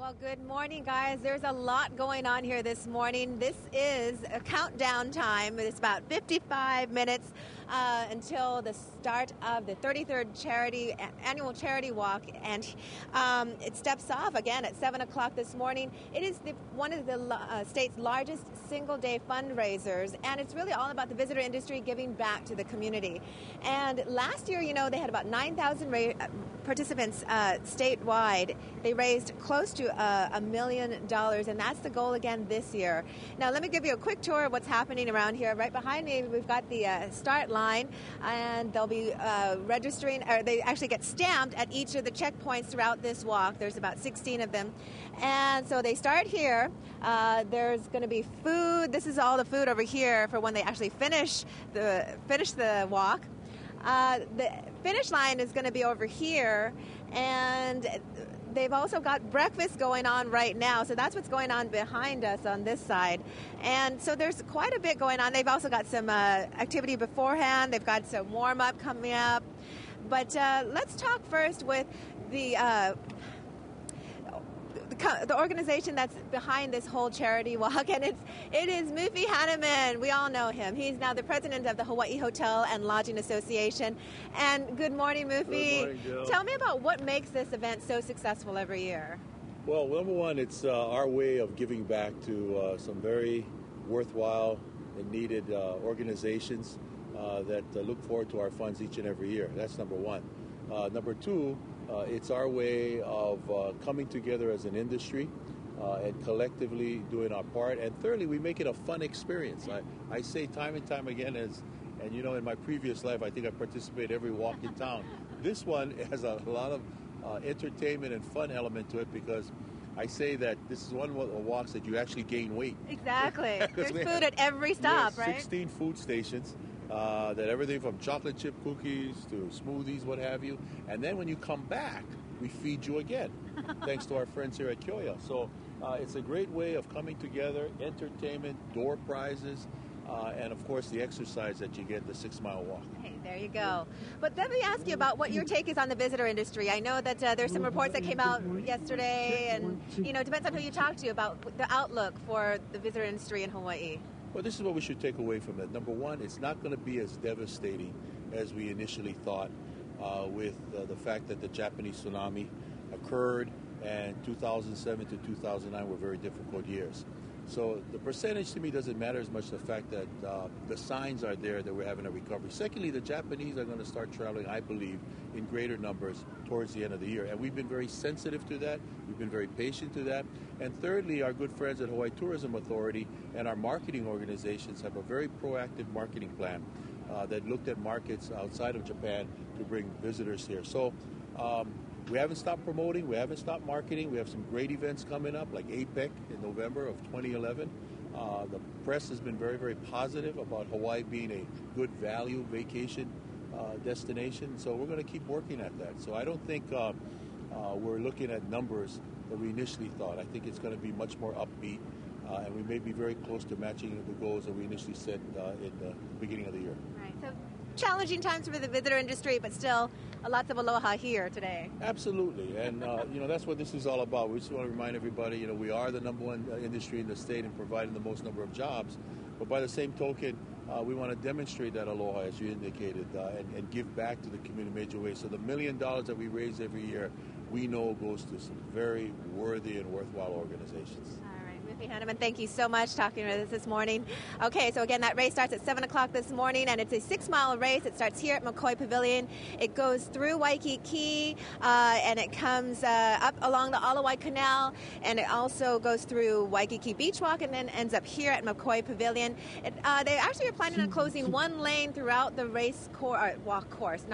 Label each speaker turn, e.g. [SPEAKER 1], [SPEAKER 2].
[SPEAKER 1] Well, good morning, guys. There's a lot going on here this morning. This is a countdown time. It's about 55 minutes until the start of the 33rd annual charity walk, and it steps off again at 7 o'clock this morning. It is one of the state's largest single-day fundraisers, and it's really all about the visitor industry giving back to the community. And last year, they had about 9,000 participants statewide. They raised close to $1 million, and that's the goal again this year. Now, let me give you a quick tour of what's happening around here. Right behind me, we've got the start line, and they'll be registering, or they actually get stamped at each of the checkpoints throughout this walk. There's about 16 of them. And so they start here. There's going to be food. This is all the food over here for when they actually finish the walk. The finish line is going to be over here, and they've also got breakfast going on right now, so that's what's going on behind us on this side. And so there's quite a bit going on. They've also got some activity beforehand. They've got some warm-up coming up. But let's talk first with the organization that's behind this whole charity walk, and it is Mufi Hanneman. We all know him. He's now the president of the Hawaii Hotel and Lodging Association. And good morning, Mufi.
[SPEAKER 2] Good morning, Jill.
[SPEAKER 1] Tell me about what makes this event so successful every year.
[SPEAKER 2] Well, number one, it's our way of giving back to some very worthwhile and needed organizations that look forward to our funds each and every year. That's number one. Number two, it's our way of coming together as an industry and collectively doing our part. And thirdly, we make it a fun experience. I say time and time again, and in my previous life, I think I participate every walk in town. This one has a lot of entertainment and fun element to it, because I say that this is one of the walks that you actually gain weight.
[SPEAKER 1] Exactly. There's food at every stop, right?
[SPEAKER 2] 16 food stations. That everything from chocolate chip cookies to smoothies, what have you. And then when you come back, we feed you again, thanks to our friends here at Kyoya. So it's a great way of coming together, entertainment, door prizes, and of course the exercise that you get, the 6 Mile Walk.
[SPEAKER 1] Hey, there you go. But let me ask you about what your take is on the visitor industry. I know that there's some reports that came out yesterday, and it depends on who you talk to about the outlook for the visitor industry in Hawaii.
[SPEAKER 2] Well, this is what we should take away from it. Number one, it's not going to be as devastating as we initially thought with the fact that the Japanese tsunami occurred, and 2007 to 2009 were very difficult years. So the percentage to me doesn't matter as much, the fact that the signs are there that we're having a recovery. Secondly, the Japanese are going to start traveling, I believe, in greater numbers towards the end of the year. And we've been very sensitive to that. We've been very patient to that. And thirdly, our good friends at Hawaii Tourism Authority and our marketing organizations have a very proactive marketing plan that looked at markets outside of Japan to bring visitors here. So we haven't stopped promoting. We haven't stopped marketing. We have some great events coming up, like APEC in November of 2011. The press has been very, very positive about Hawaii being a good value vacation destination. So we're going to keep working at that. So I don't think we're looking at numbers that we initially thought. I think it's going to be much more upbeat, and we may be very close to matching the goals that we initially set in the beginning of the year.
[SPEAKER 1] Right. So challenging times for the visitor industry, but still lots of aloha here today.
[SPEAKER 2] Absolutely, and that's what this is all about. We just want to remind everybody, we are the number one industry in the state in providing the most number of jobs, but by the same token, we want to demonstrate that aloha, as you indicated, and give back to the community in major ways. So the $1 million that we raise every year, we know goes to some very worthy and worthwhile organizations.
[SPEAKER 1] Mufi Hanneman, thank you so much talking with us this morning. Okay, so again, that race starts at 7 o'clock this morning, and it's a 6-mile race. It starts here at McCoy Pavilion. It goes through Waikiki, and it comes up along the Alawai Canal, and it also goes through Waikiki Beach Walk, and then ends up here at McCoy Pavilion. They actually are planning on closing one lane throughout the walk course,